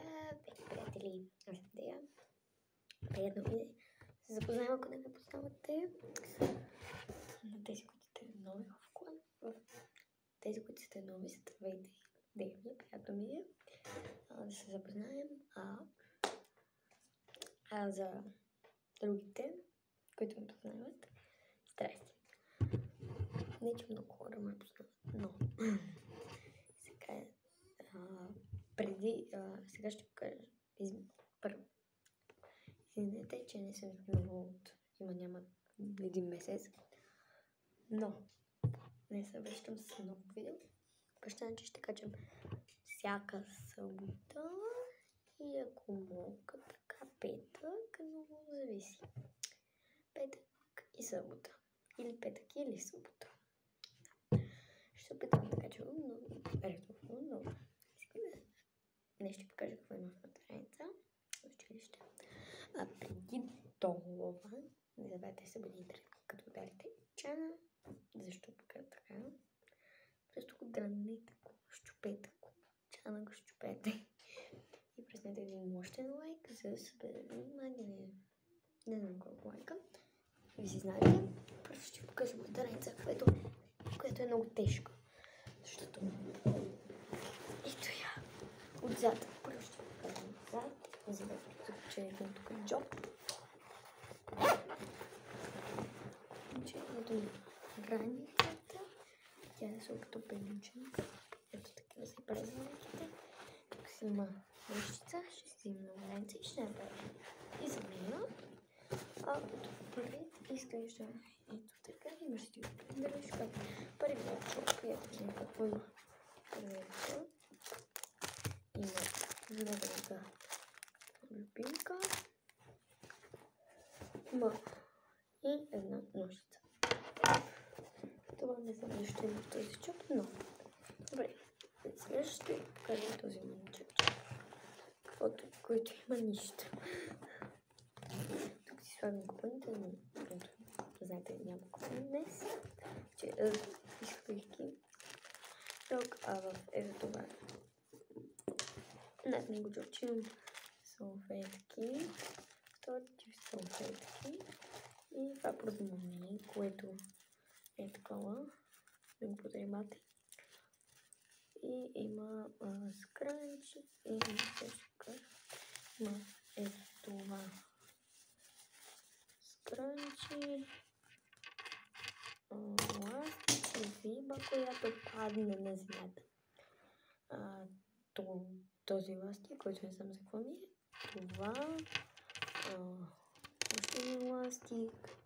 Здравейте, приятели! Аз съм Дея. Приятно ми е да се запознаем, ако не ме познавате. На тези, които сте нови в клан. Тези, които сте нови, здравейте. Дея ми, приятно ми е да се запознаем. За другите, които ме познават, здрасти. Не, че много хора ме познават, но сега ще покажа. Първо, извинете, че не съм снимала няма един месец, но не се връщам с много видео. Обещавам, че ще качам всяка събота и ако мога така петък, но зависи. Петък и събота. Или петък или събота. Ще се опитам да качвам много редовно, но днес ще покажа какво има в моята страница в училище. Преди това, не забравяйте да се абонирате, като ударите чана. Защо така? Просто го дрънете, щупете го. Чана го щупете. И преснете един мощен лайк, за да съберем не знам колко лайка. Ви си знаете, просто ще покажа моята страница, което е много тежко. Защото ето я. Отзад. Първо ще покажа отзад. За да заключението на тук е джоб. Заключението на границата. Тя е също като пелюченка. Ето такива са и празненките. Тук си има вещица. Ще си взимам на граница и ще направя и замена. Отпред изглежда ето така. Имаш си дръжка. Първият джоб. Ето някакво има. Първият има златната любимка. Има и една ножица. Това не знам защо има в този чоп, но добре. Сега ще покажа този маничък, който има нищо. Тук си слагам купоните, но знаете, няма купони днес. Изхвърихки. Тук, в ето това. Над него джобче имам салфетки. Вторите салфетки. И това продумане, което е такова. Да го подремате. И има скранчи. И има ето това. Скранчи. Ластик. Риба, която падна на земята. Този ластик, който не знам за какво ми е. Това. Още един ластик.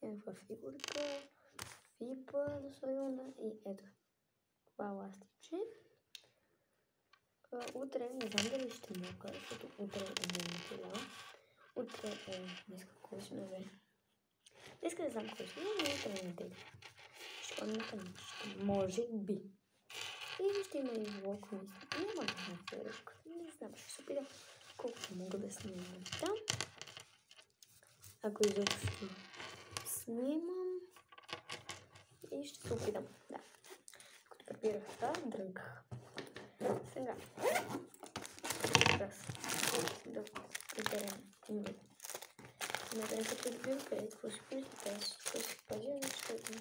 Някаква фигурка. Фипа за слайона. И ето. Това ластиче. Утре не знам дали ще мога, защото утре е неделя. Утре е днеска кой сме бе. Днеска не знам кой сме, но утре е неделя. Ще ходим на панички. Може би. И ще има и влог, мисля. Няма да знам ферък. Не знам, ще се опитам колкото мога да снимам там. Ако изобщо снимам. И ще се опитам, да. Като препирах това, дрънках. Сега. Раз. Да приберем. Смятам се прибирка и какво ще прибирка. Аз какво ще пазя, защото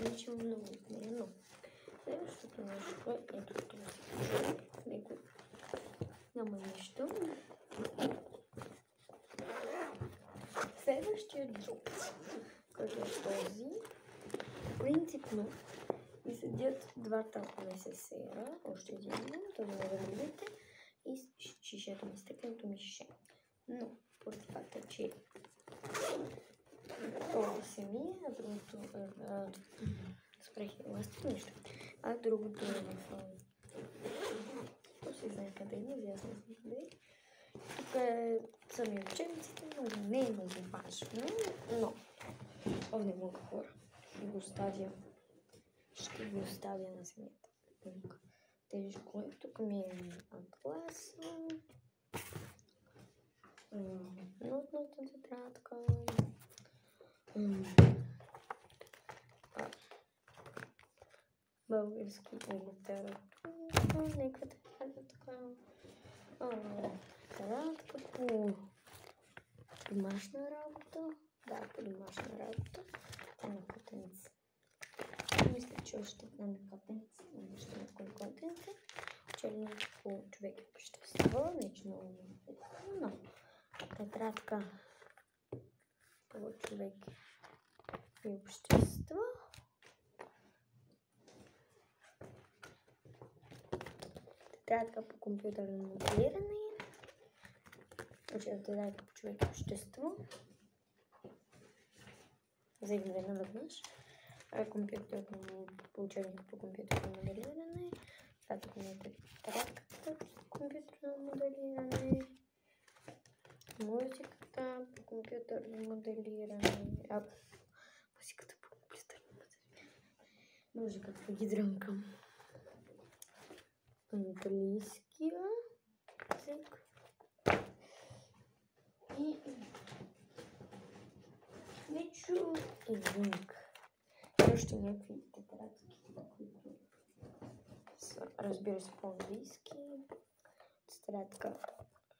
ничего много от нея, но следващото нещо е ето това. Него няма нищо. Следващия джоб, който е този, принципно и седят двата НСС-ера, още един, този не да видите, и шишето ми, стекленото ми шише. Но, поради факта, че това се мие, а другото спрех и ластик, нищо. А другото е в... То си знае къде е, аз не знам къде е. Тук са ми учебниците, но не е много важно, но не мога хора. Ще го оставя на земята. Тежко е. Тук ми е атлас. Нотната тетрадка. Български литература. Нека така. Кратка по домашна работа. Да, по домашна работа. На котенце. Мисля, че още на котенце. Още на котенце. Учебник по човек и общество. Нещо много интересно, но тетрадка по човек и общество. Тетрадка по компютърно моделиране. Тетрадка по човек и общество. Взех две наведнъж. Учебник по компютърно моделиране. Тетрадка по компютърно моделиране. Музиката по компютърно моделиране. Музиката по компютърно моделиране. Музиката по гидрънкам. Английския език. И Мичо и Винк. Още някакви тетрадки, които са, разбира се, по-английски. Тетрадка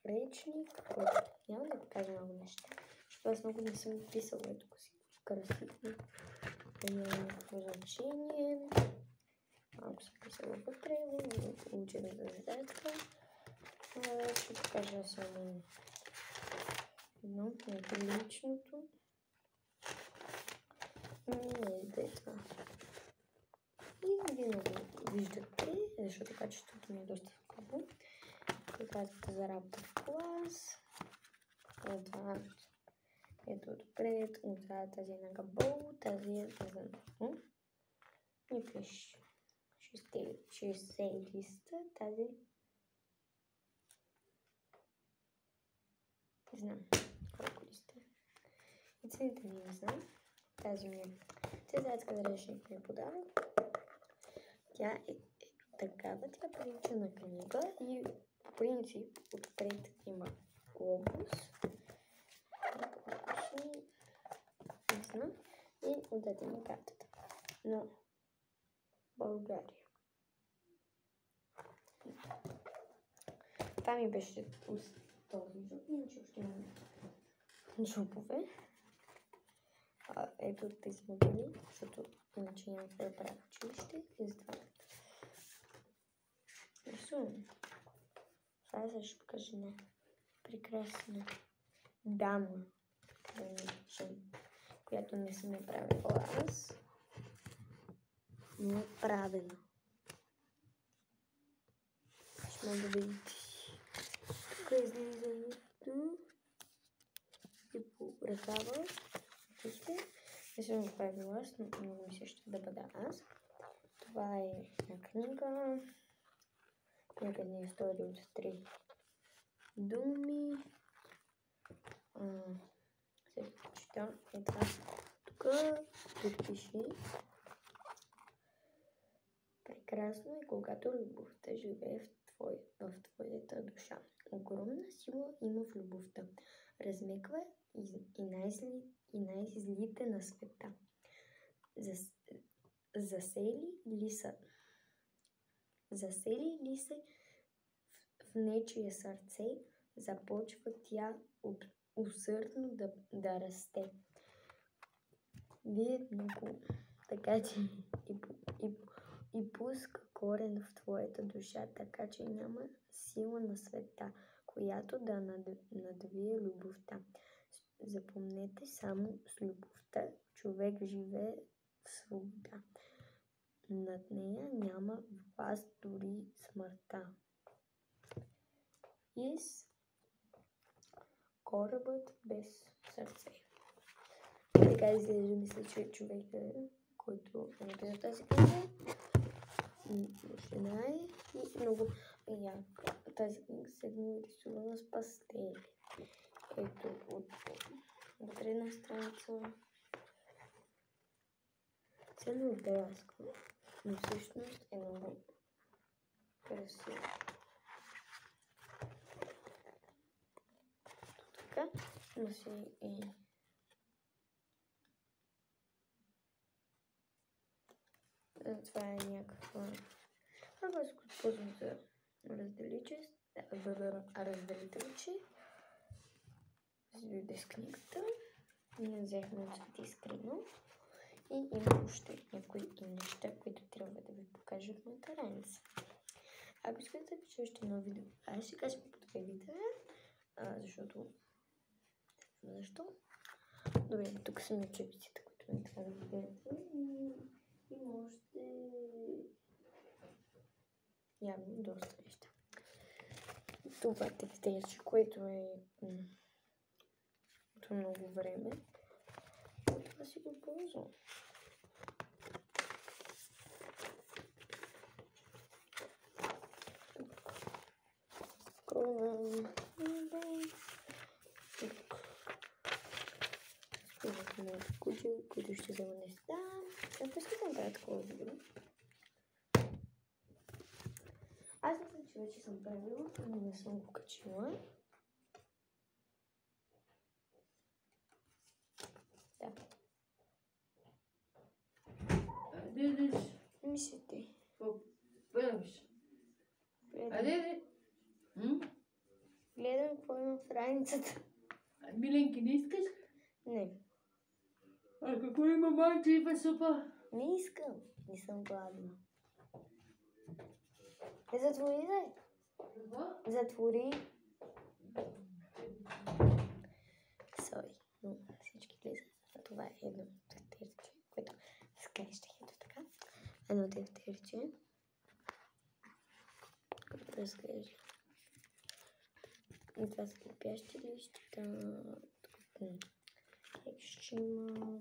речник, който няма да покажа много неща, защото аз много не съм писала, ето си красивно. Няма някакво значение. Малко съм писала вътре, учебна тетрадка. Ще покажа само едно, личното. Да е това. И вие много виждате, защото качеството ми е доста скъпо. Тетрадката за работа в клас. Отзад. Ето отпред. Отзад тази е на габол. Тази е за много. И пише 60 листа. Тази не знам колко листа. И цените ми не знам. Тази ми е тетрадка за речник ми е подарък. Тя е такава, тя прилича на книга и по принцип отпред има глобус. Не знам. И отзад има картата. Но България. Това ми беше този жоп, иначе още имам жопове. Ето тези модели, защото иначе няма какво да правя в училище и затова. Рисувам. Сега ще покажа на прекрасна дама, която не съм я правила аз, но е правена. Ще мога да видите. Тук е излизането и по ръкава. Не съм го правила аз, но много ми се ще да бъда аз. Това е една книга. Някъде е история от 3 думи. Сега чета. Е това. Тук пише. Прекрасно е, когато любовта живее в твоята душа. Огромна сила има в любовта. Размеква и най-злите на света. Засели ли се в нечие сърце, започва тя усърдно да расте. Видно го, така че и пуска корен в твоята душа, така че няма сила на света, която да надвие любовта. Запомнете, само с любовта човек живее в свобода. Над нея няма власт дори смъртта. Из корабът без сърце. Така изглежда, мисля, че човек, който е написал тази книга, жена е и много яка. Тази книга се рисувана с пастели. Ето от една страница цяло драска, но всъщност е много красиво. Така, но си и това е някаква Първо се ползвам за разделителче. Заведе с книгата. Ние взехме от скрino. И има още някои неща, които трябва да ви покажа в моята раница. Ако искате да пиша още едно видео, аз ще кажа подкрепите, защото... Защо? Добре, тук са ми учебниците, които ми трябва да видите. Има още... Явно доста неща. Това тефтерче, което е от много време. Това си го ползвам. Спирах моето куче, което ще взема днес. Ако искате да направя такова видео. Аз мисля, че вече съм правила, но не съм го качила. Да. Гледаш? Мислите. Какво правиш? Гледам какво има в страницата. Миленки, не искаш? Не. А какво има майчева супа? Не искам. Не съм гладна. Затвори, да. Какво? Затвори. Сори, но всички влизат. Това е едно тефтерче, което скрещах ето така. Едно тефтерче, което разглежда. И това са лепящи листчета. Ще има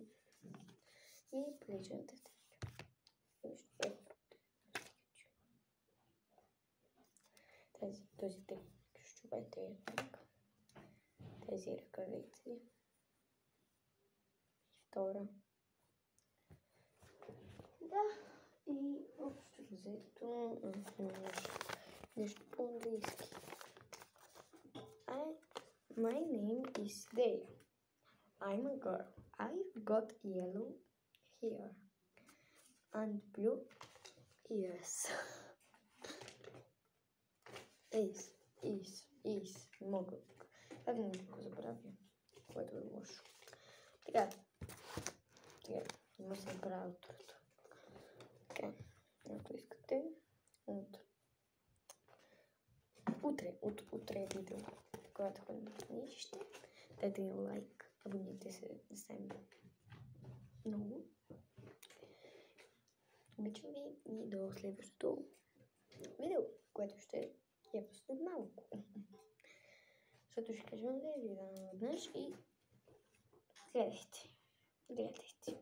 и приличен тефтерче. Този текстовете е тук. Тези ръкавици. Втора. Да. И общо взето нещо по-английски. My name is Dale. I'm a girl. I've got yellow hair and blue ears. Мога. Винаги го забравя, което е лошо. Така. Има се направя утрото. Така. Ако искате, утре е видео, когато ходим на книжище. Дайте ни лайк, абонирайте се да ставим много. Обичам ви и до следващото видео, което ще е явно след малко. Защото ще кажем да я видя веднъж и гледайте.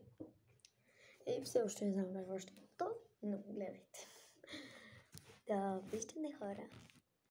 И все още не знам как още то, но гледайте. Да, вижте хора.